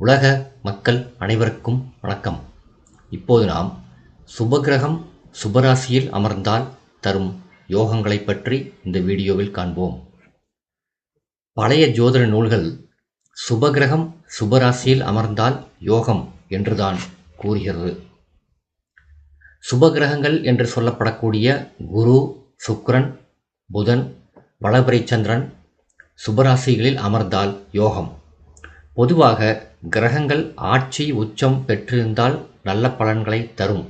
உலக மக்கள் அனைவருக்கும் வணக்கம். இப்போது நாம் சுபகிரகம் சுபராசியில் அமர்ந்தால் தரும் யோகங்களை பற்றி இந்த வீடியோவில் காண்போம். பழைய ஜோதிட நூல்கள் சுபகிரகம் சுபராசியில் அமர்ந்தால் யோகம் என்றுதான் கூறுகிறது. சுபகிரகங்கள் என்று சொல்லப்படக்கூடிய குரு, சுக்கிரன், புதன், வளபிறை சந்திரன் சுபராசிகளில் அமர்ந்தால் யோகம். பொதுவாக கிரகங்கள் ஆட்சி உச்சம் பெற்றிருந்தால் நல்ல பலன்களை தரும்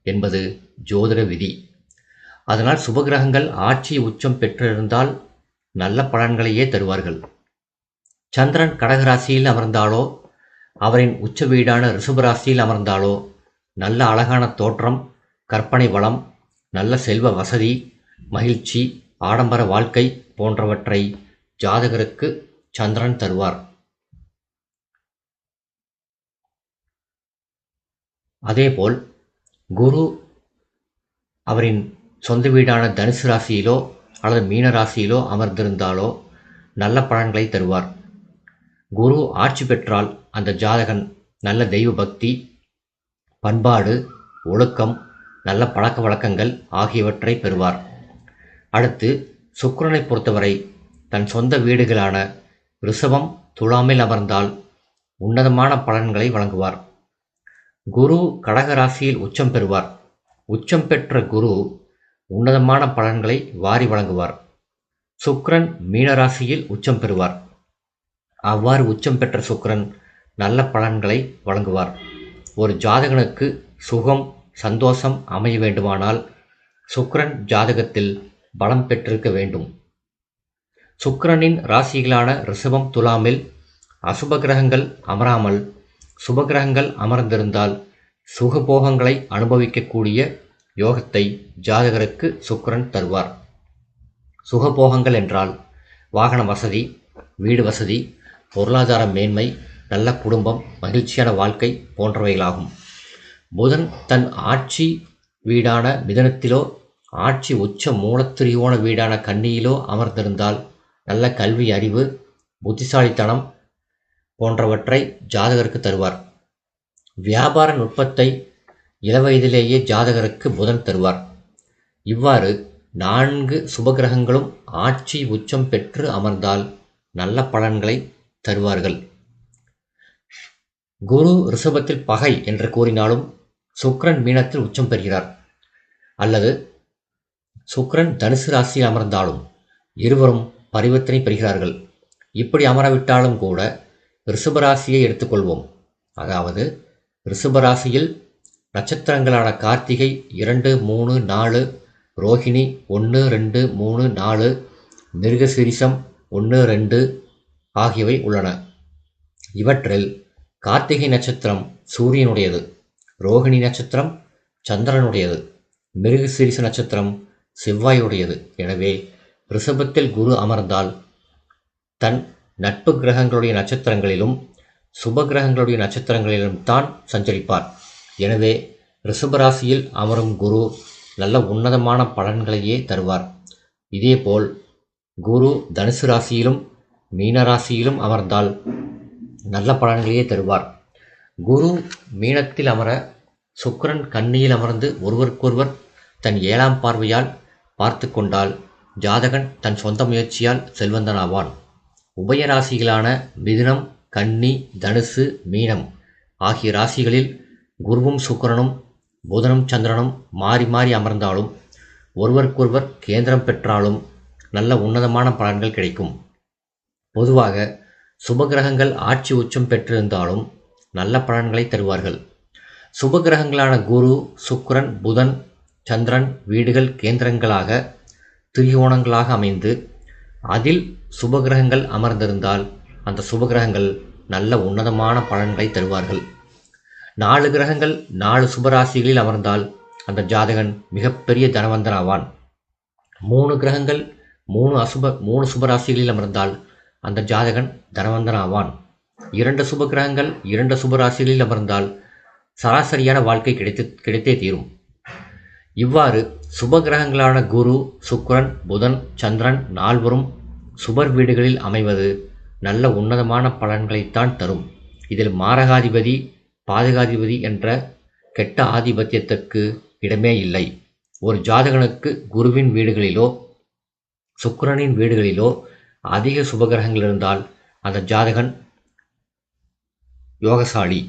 என்பது ஜோதிட விதி. அதனால் சுபகிரகங்கள் ஆட்சி உச்சம் பெற்றிருந்தால் நல்ல பலன்களையே தருவார்கள். சந்திரன் கடகராசியில் அமர்ந்தாலோ அவரின் உச்ச வீடான ரிஷபராசியில் அமர்ந்தாலோ நல்ல அழகான தோற்றம், கற்பனை வளம், நல்ல செல்வ வசதி, மகிழ்ச்சி, ஆடம்பர வாழ்க்கை போன்றவற்றை ஜாதகருக்கு சந்திரன் தருவார். அதேபோல் குரு அவரின் சொந்த வீடான தனுசு ராசியிலோ அல்லது மீன ராசியிலோ அமர்ந்திருந்தாலோ நல்ல பலன்களை தருவார். குரு ஆட்சி பெற்றால் அந்த ஜாதகன் நல்ல தெய்வ பக்தி, பண்பாடு, ஒழுக்கம், நல்ல பழக்க வழக்கங்கள் ஆகியவற்றை பெறுவார். அடுத்து சுக்கிரனை பொறுத்தவரை தன் சொந்த வீடுகளான ரிஷபம், துலாமில் அமர்ந்தால் உன்னதமான பலன்களை வழங்குவார். குரு கடகராசியில் உச்சம் பெறுவார். உச்சம் பெற்ற குரு உன்னதமான பலன்களை வாரி வழங்குவார். சுக்கிரன் மீனராசியில் உச்சம் பெறுவார். அவ்வாறு உச்சம் பெற்ற சுக்கிரன் நல்ல பலன்களை வழங்குவார். ஒரு ஜாதகனுக்கு சுகம், சந்தோஷம் அமைய வேண்டுமானால் சுக்கிரன் ஜாதகத்தில் பலம் பெற்றிருக்க வேண்டும். சுக்கிரனின் ராசிகளான ரிஷபம், துலாமில் அசுப கிரகங்கள் அமராமல் சுபகிரகங்கள் அமர்ந்திருந்தால் சுகபோகங்களை அனுபவிக்கக்கூடிய யோகத்தை ஜாதகருக்கு சுக்கிரன் தருவார். சுகபோகங்கள் என்றால் வாகன வசதி, வீடு வசதி, பொருளாதார மேன்மை, நல்ல குடும்பம், மகிழ்ச்சியான வாழ்க்கை போன்றவைகளாகும். புதன் தன் ஆட்சி வீடான மிதனத்திலோ ஆட்சி உச்ச மூலத்திரியோண வீடான கன்னியிலோ அமர்ந்திருந்தால் நல்ல கல்வி, அறிவு, புத்திசாலித்தனம் போன்றவற்றை ஜாதகருக்கு தருவார். வியாபார நுட்பத்தை இளவயதிலேயே ஜாதகருக்கு புதன் தருவார். இவ்வாறு 4 சுபகிரகங்களும் ஆட்சி உச்சம் பெற்று அமர்ந்தால் நல்ல பலன்களை தருவார்கள். குரு ரிஷபத்தில் பகை என்று கூறினாலும் சுக்கிரன் மீனத்தில் உச்சம் பெறுகிறார். அல்லது சுக்கிரன் தனுசு ராசியில் அமர்ந்தாலும் இருவரும் பரிவர்த்தனை பெறுகிறார்கள். இப்படி அமரவிட்டாலும் கூட ரிஷபராசியை எடுத்துக்கொள்வோம். அதாவது ரிஷபராசியில் நட்சத்திரங்களான கார்த்திகை 2, 3, 4, ரோஹிணி 1, 2, 3, 4, மிருகசீரிஷம் 1, 2 ஆகியவை உள்ளன. இவற்றில் கார்த்திகை நட்சத்திரம் சூரியனுடையது, ரோஹிணி நட்சத்திரம் சந்திரனுடையது, மிருகசீரிஷ நட்சத்திரம் செவ்வாயுடையது. எனவே ரிஷபத்தில் குரு அமர்ந்தால் தன் நட்பு கிரகங்களுடைய நட்சத்திரங்களிலும் சுப கிரகங்களுடைய நட்சத்திரங்களிலும் தான் சஞ்சரிப்பார். எனவே ரிஷபராசியில் அமரும் குரு நல்ல உன்னதமான பலன்களையே தருவார். இதேபோல் குரு தனுசு ராசியிலும் மீனராசியிலும் அமர்ந்தால் நல்ல பலன்களையே தருவார். குரு மீனத்தில் அமர சுக்கிரன் கன்னியில் அமர்ந்து ஒருவருக்கொருவர் தன் 7ஆம் பார்வையால் பார்த்து கொண்டால் ஜாதகன் தன் சொந்த முயற்சியால் செல்வந்தனாவான். உபயராசிகளான மிதுனம், கன்னி, தனுசு, மீனம் ஆகிய ராசிகளில் குருவும் சுக்கிரனும் புதனும் சந்திரனும் மாறி மாறி அமர்ந்தாலும் ஒருவருக்கொருவர் கேந்திரம் பெற்றாலும் நல்ல உன்னதமான பலன்கள் கிடைக்கும். பொதுவாக சுபகிரகங்கள் ஆட்சி உச்சம் பெற்றிருந்தாலும் நல்ல பலன்களை தருவார்கள். சுபகிரகங்களான குரு, சுக்கிரன், புதன், சந்திரன் வீடுகள் கேந்திரங்களாக திரிகோணங்களாக அமைந்து அதில் சுபகிரகங்கள் அமர்ந்திருந்தால் அந்த சுபகிரகங்கள் நல்ல உன்னதமான பலன்களை தருவார்கள். 4 கிரகங்கள் 4 சுபராசிகளில் அமர்ந்தால் அந்த ஜாதகன் மிகப்பெரிய தனவந்தனாவான். 3 கிரகங்கள் 3 சுபராசிகளில் அமர்ந்தால் அந்த ஜாதகன் தனவந்தனாவான். 2 சுபகிரகங்கள் 2 சுபராசிகளில் அமர்ந்தால் சராசரியான வாழ்க்கை கிடைத்தே தீரும். இவ்வாறு சுபகிரகங்களான குரு, சுக்கிரன், புதன், சந்திரன் 4வரும் சுபர் வீடுகளில் அமைவது நல்ல உன்னதமான பலன்களைத்தான் தரும். இதில் மாரகாதிபதி பாதகாதிபதி என்ற கெட்ட ஆதிபத்தியத்திற்கு இடமே இல்லை. ஒரு ஜாதகனுக்கு குருவின் வீடுகளிலோ சுக்கிரனின் வீடுகளிலோ அதிக சுபகிரகங்கள் இருந்தால் அந்த ஜாதகன் யோகசாலி.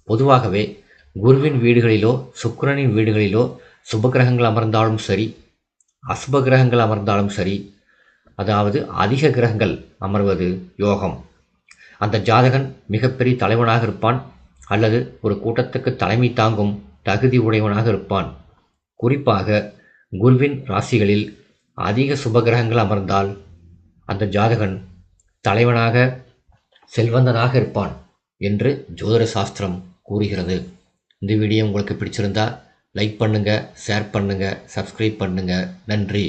பொதுவாகவே குருவின் வீடுகளிலோ சுக்கிரனின் வீடுகளிலோ சுபகிரகங்கள் அமர்ந்தாலும் சரி, அசுப கிரகங்கள் அமர்ந்தாலும் சரி, அதாவது அதிக கிரகங்கள் அமர்வது யோகம். அந்த ஜாதகன் மிகப்பெரிய தலைவனாக இருப்பான் அல்லது ஒரு கூட்டத்துக்கு தலைமை தாங்கும் தகுதி உடையவனாக இருப்பான். குறிப்பாக குருவின் ராசிகளில் அதிக சுபகிரகங்கள் அமர்ந்தால் அந்த ஜாதகன் தலைவனாக செல்வந்தனாக இருப்பான் என்று ஜோதிட சாஸ்திரம் கூறுகிறது. இந்த வீடியோ உங்களுக்கு பிடிச்சிருந்தா லைக் பண்ணுங்கள், ஷேர் பண்ணுங்கள், சப்ஸ்கிரைப் பண்ணுங்கள். நன்றி.